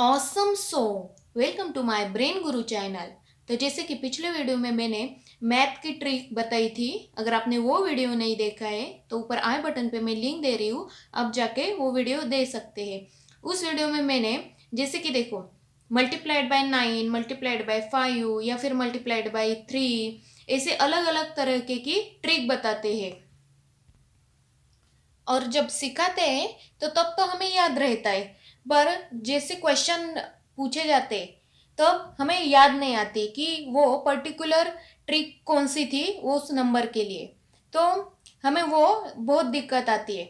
Awesome so welcome to my brain guru channel. तो जैसे कि पिछले वीडियो में मैंने मैथ की ट्रिक बताई थी, अगर आपने वो वीडियो नहीं देखा है तो ऊपर आई बटन पे मैं लिंक दे रही हूँ, आप जाके वो वीडियो दे सकते हैं। उस वीडियो में मैंने जैसे कि देखो मल्टीप्लाइड बाय 9, मल्टीप्लाइड बाय 5 या फिर मल्टीप्लाइड बाय 3, ऐसे अलग अलग तरह की ट्रिक बताते हैं। और जब सिखाते हैं तो तब तो हमें याद रहता है, पर जैसे क्वेश्चन पूछे जाते तब हमें याद नहीं आती कि वो पर्टिकुलर ट्रिक कौन सी थी वो उस नंबर के लिए, तो हमें वो बहुत दिक्कत आती है।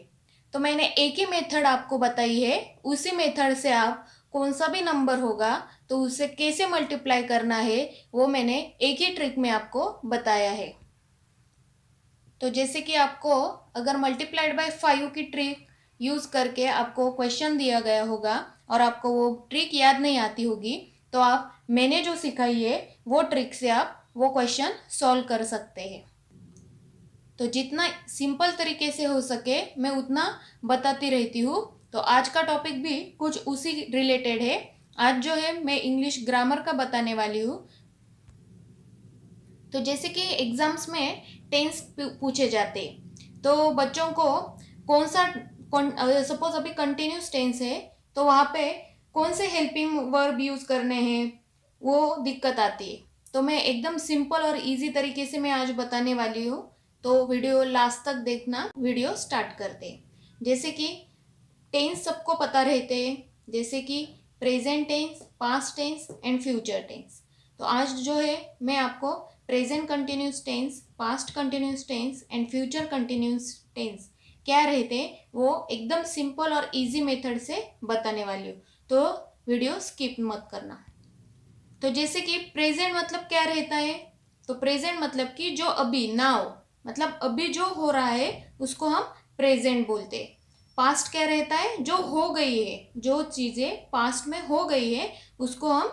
तो मैंने एक ही मेथड आपको बताई है, उसी मेथड से आप कौन सा भी नंबर होगा तो उसे कैसे मल्टीप्लाई करना है वो मैंने एक ही ट्रिक में आपको बताया है। तो जैसे कि आपको अगर मल्टीप्लाइड बाय 5 की ट्रिक यूज़ करके आपको क्वेश्चन दिया गया होगा और आपको वो ट्रिक याद नहीं आती होगी, तो आप मैंने जो सिखाई है वो ट्रिक से आप वो क्वेश्चन सॉल्व कर सकते हैं। तो जितना सिंपल तरीके से हो सके मैं उतना बताती रहती हूँ। तो आज का टॉपिक भी कुछ उसी रिलेटेड है। आज जो है मैं इंग्लिश ग्रामर का बताने वाली हूँ। तो जैसे कि एग्जाम्स में टेंस पूछे जाते, तो बच्चों को कौन सा सपोज अभी कंटिन्यूस टेंस है तो वहाँ पे कौन से हेल्पिंग वर्ब यूज़ करने हैं वो दिक्कत आती है। तो मैं एकदम सिंपल और इजी तरीके से मैं आज बताने वाली हूँ, तो वीडियो लास्ट तक देखना। वीडियो स्टार्ट करते हैं। जैसे कि टेंस सबको पता रहते हैं, जैसे कि present tense, past tense and future tense. तो आज जो है मैं आपको present continuous tense, past continuous tense and future continuous tense क्या रहते हैं वो एकदम सिंपल और इजी मेथड से बताने वाली हूँ, तो वीडियो स्किप मत करना। तो जैसे कि प्रेजेंट मतलब क्या रहता है, तो प्रेजेंट मतलब कि जो अभी, नाउ मतलब अभी जो हो रहा है उसको हम प्रेजेंट बोलते हैं। पास्ट क्या रहता है, जो हो गई है, जो चीज़ें पास्ट में हो गई है उसको हम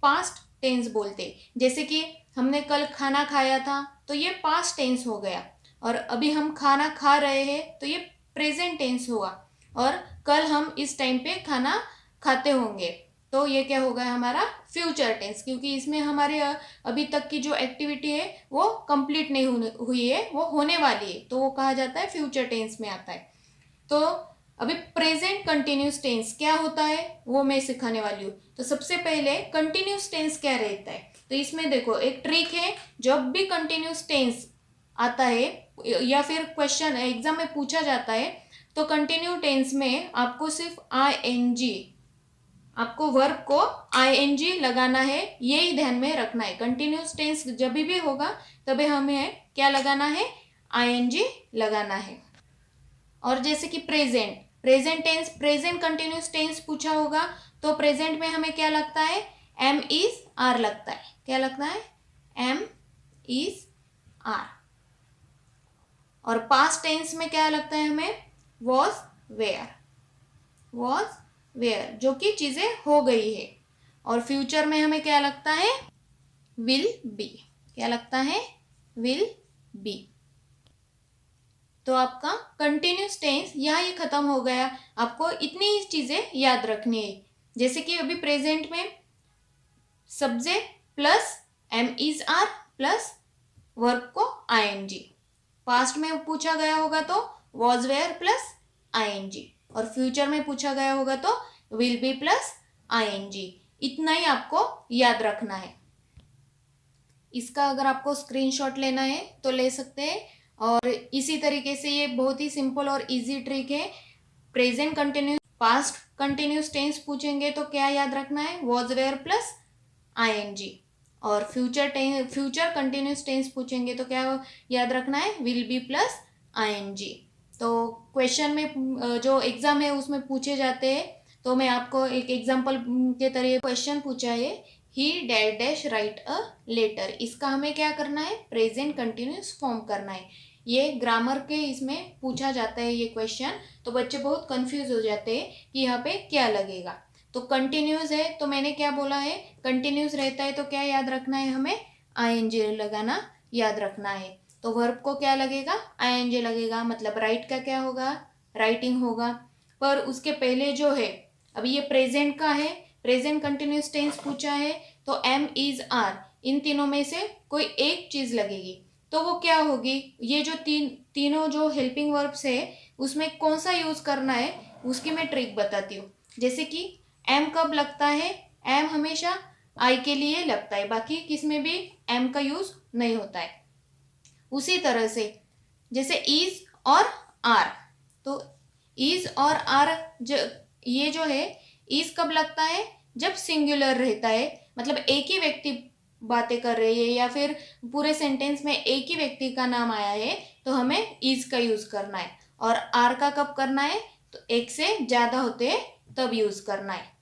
पास्ट टेंस बोलते। जैसे कि हमने कल खाना खाया था तो ये पास्ट टेंस हो गया, और अभी हम खाना खा रहे हैं तो ये प्रेजेंट टेंस हुआ, और कल हम इस टाइम पे खाना खाते होंगे तो ये क्या होगा हमारा फ्यूचर टेंस, क्योंकि इसमें हमारे अभी तक की जो एक्टिविटी है वो कंप्लीट नहीं हुई है, वो होने वाली है, तो वो कहा जाता है फ्यूचर टेंस में आता है। तो अभी प्रेजेंट कंटिन्यूस टेंस क्या होता है वो मैं सिखाने वाली हूँ। तो सबसे पहले कंटिन्यूस टेंस क्या रहता है, तो इसमें देखो एक ट्रिक है। जब भी कंटिन्यूस टेंस आता है या फिर क्वेश्चन एग्जाम में पूछा जाता है तो कंटिन्यू टेंस में आपको सिर्फ आईएनजी, आपको वर्ब को आईएनजी लगाना है, यही ध्यान में रखना है। कंटिन्यूस टेंस जब भी होगा तभी हमें क्या लगाना है, आईएनजी लगाना है। और जैसे कि present, present tense, present continuous tense पूछा होगा तो प्रेजेंट में हमें क्या लगता है, एम इज आर लगता है। क्या लगता है, एम इज आर। और पास्ट टेंस में क्या लगता है हमें, वॉज वेयर, वॉज वेयर जो कि चीजें हो गई है। और फ्यूचर में हमें क्या लगता है, विल बी। क्या लगता है, विल बी। तो आपका कंटिन्यूस टेंस यहाँ ये खत्म हो गया। आपको इतनी ही चीजें याद रखनी है। जैसे कि अभी प्रेजेंट में subject plus am is are plus verb को आईएनजी। पास्ट में पूछा गया होगा तो वॉज वेयर प्लस आईएनजी, और फ्यूचर में पूछा गया होगा तो विल बी प्लस आईएनजी। इतना ही आपको याद रखना है। इसका अगर आपको स्क्रीनशॉट लेना है तो ले सकते हैं। और इसी तरीके से ये बहुत ही सिंपल और इजी ट्रिक है। Present continuous, past continuous tense पूछेंगे तो क्या याद रखना है, वॉज वेयर प्लस आईएनजी। और फ्यूचर कंटिन्यूस टेंस पूछेंगे तो क्या याद रखना है, विल बी प्लस आईएनजी। तो क्वेश्चन में जो एग्जाम है उसमें पूछे जाते हैं, तो मैं आपको एक एग्जाम्पल के तरह क्वेश्चन पूछा है, he dash dash write a letter. इसका हमें क्या करना है, प्रेजेंट कंटिन्यूस फॉर्म करना है। ये ग्रामर के इसमें पूछा जाता है ये क्वेश्चन, तो बच्चे बहुत कंफ्यूज हो जाते हैं कि यहाँ पे क्या लगेगा। तो कंटिन्यूस है तो मैंने क्या बोला है, कंटिन्यूस रहता है तो क्या याद रखना है हमें, आईएनजी लगाना याद रखना है। तो वर्ब को क्या लगेगा, आईएनजी लगेगा, मतलब राइट का क्या होगा, राइटिंग होगा। पर उसके पहले जो है अभी ये प्रेजेंट का है, प्रेजेंट कंटिन्यूस टेंस पूछा है, तो एम इज आर इन तीनों में से कोई एक चीज लगेगी, तो वो क्या होगी? ये जो तीनों जो हेल्पिंग वर्ब्स है उसमें कौन सा यूज करना है उसकी मैं ट्रिक बताती हूँ। जैसे कि एम कब लगता है? एम हमेशा आई के लिए लगता है, बाकी किस में भी एम का यूज नहीं होता है। उसी तरह से जैसे इज और आर, तो इज और आर ये जो है, इज कब लगता है? जब सिंगुलर रहता है, मतलब एक ही व्यक्ति बातें कर रही है या फिर पूरे सेंटेंस में एक ही व्यक्ति का नाम आया है, तो हमें इज का यूज करना है। और आर का कब करना है? तो एक से ज्यादा होते हैं तब यूज करना है।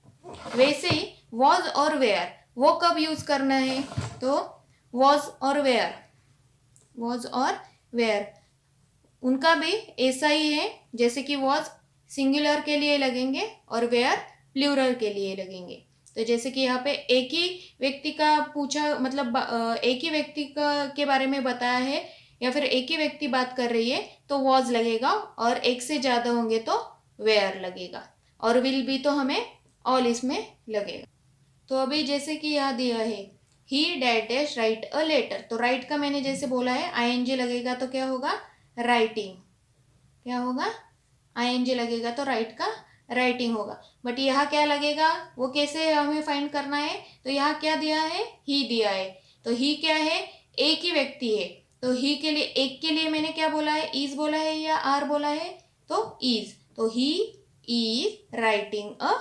वैसे ही वॉज और वेयर, वो कब यूज करना है? तो वॉज और वेयर, वॉज और वेयर उनका भी ऐसा ही है, जैसे कि वॉज सिंगुलर के लिए लगेंगे और वेयर प्लूरल के लिए लगेंगे। तो जैसे कि यहाँ पे एक ही व्यक्ति का पूछा, मतलब एक ही व्यक्ति का के बारे में बताया है या फिर एक ही व्यक्ति बात कर रही है, तो वॉज लगेगा, और एक से ज्यादा होंगे तो वेयर लगेगा, और विल भी तो हमें ऑल इसमें लगेगा। तो अभी जैसे कि यहाँ दिया है ही that dash write a letter, तो राइट का मैंने जैसे बोला है आईएनजी लगेगा, तो क्या होगा? राइटिंग। क्या होगा? आईएनजी लगेगा तो राइट का राइटिंग होगा। बट यहाँ क्या लगेगा वो कैसे हमें फाइंड करना है? तो यहाँ क्या दिया है? ही दिया है, तो ही क्या है? एक ही व्यक्ति है, तो ही के लिए, एक के लिए मैंने क्या बोला है? इज बोला है या आर बोला है? तो इज, तो he is writing a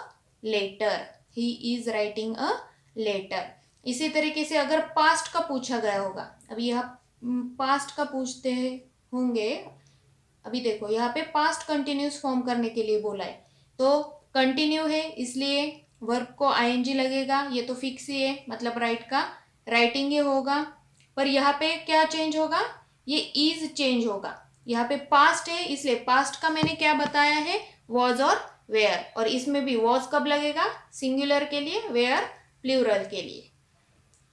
letter, he is writing a letter. इसी तरीके से अगर पास्ट का पूछा गया होगा, अभी यहाँ पास्ट का पूछते होंगे, अभी देखो यहाँ पे पास्ट कंटिन्यूस फॉर्म करने के लिए बोला है, तो कंटिन्यू है इसलिए वर्ब को आईएनजी लगेगा, ये तो फिक्स ही है, मतलब राइट का राइटिंग ही होगा। पर यहाँ पे क्या चेंज होगा? ये इज चेंज होगा। यहाँ पे पास्ट है इसलिए पास्ट का मैंने क्या बताया है? वॉज और वेयर, और इसमें भी वॉज कब लगेगा? सिंगुलर के लिए, वेयर प्लूरल के लिए।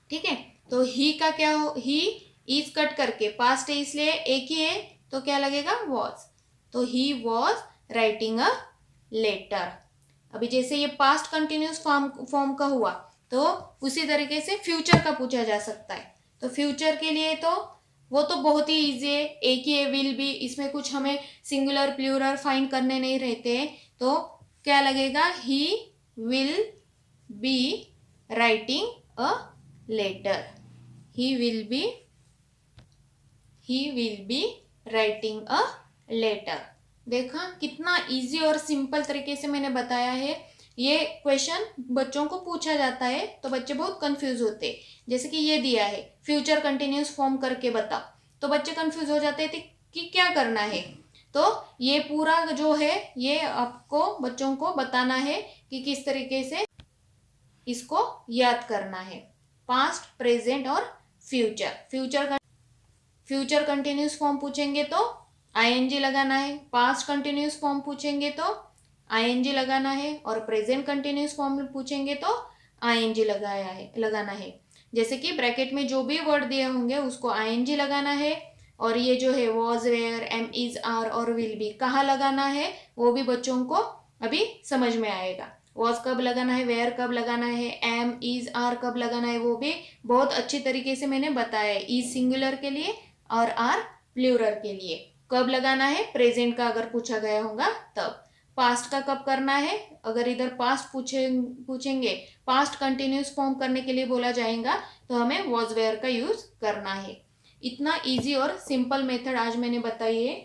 ठीक है, तो ही का क्या हो? ही इज कट करके पास्ट है इसलिए एक ही है, तो क्या लगेगा? वॉज, तो he was writing a letter. अभी जैसे ये पास्ट कंटिन्यूस फॉर्म का हुआ, तो उसी तरीके से फ्यूचर का पूछा जा सकता है। तो फ्यूचर के लिए तो वो तो बहुत ही इजी है, एक ही है, विल बी, इसमें कुछ हमें सिंगुलर प्लूरल फाइंड करने नहीं रहते हैं, तो क्या लगेगा? He will be writing a letter, he will be writing a letter। देखा कितना इजी और सिंपल तरीके से मैंने बताया है। ये क्वेश्चन बच्चों को पूछा जाता है तो बच्चे बहुत कंफ्यूज होते हैं, जैसे कि ये दिया है फ्यूचर कंटिन्यूस फॉर्म करके बताओ, तो बच्चे कंफ्यूज हो जाते हैं कि क्या करना है। तो ये पूरा जो है ये आपको बच्चों को बताना है कि किस तरीके से इसको याद करना है। पास्ट, प्रेजेंट और फ्यूचर फ्यूचर कंटिन्यूस फॉर्म पूछेंगे तो आईएनजी लगाना है, पास्ट कंटिन्यूस फॉर्म पूछेंगे तो आईएनजी लगाना है, और प्रेजेंट कंटिन्यूस फॉर्म पूछेंगे तो आईएनजी लगाना है। जैसे कि ब्रैकेट में जो भी वर्ड दिए होंगे उसको आईएनजी लगाना है, और ये जो है was, were, am, is, are और विल बी कहाँ लगाना है वो भी बच्चों को अभी समझ में आएगा। वॉज कब लगाना है, वेयर कब लगाना है, एम, इज, आर कब लगाना है वो भी बहुत अच्छी तरीके से मैंने बताया है। इज सिंगुलर के लिए और आर प्लूरल के लिए कब लगाना है, प्रेजेंट का अगर पूछा गया होगा तब। पास्ट का कब करना है, अगर इधर पास्ट पूछेंगे, पास्ट कंटिन्यूस फॉर्म करने के लिए बोला जाएगा तो हमें वॉज, वेयर का यूज करना है। इतना इजी और सिंपल मेथड आज मैंने बताई है।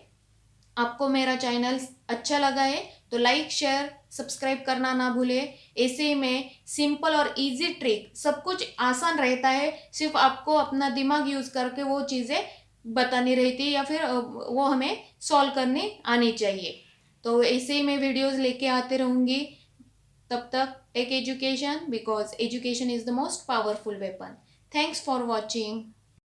आपको मेरा चैनल अच्छा लगा है तो लाइक, शेयर, सब्सक्राइब करना ना भूले। ऐसे में सिंपल और इजी ट्रिक, सब कुछ आसान रहता है, सिर्फ आपको अपना दिमाग यूज करके वो चीज़ें बतानी रहती है या फिर वो हमें सॉल्व करनी आनी चाहिए। तो ऐसे ही मैं वीडियोस लेके आते रहूँगी। तब तक take education, because education is the most powerful weapon. Thanks for watching.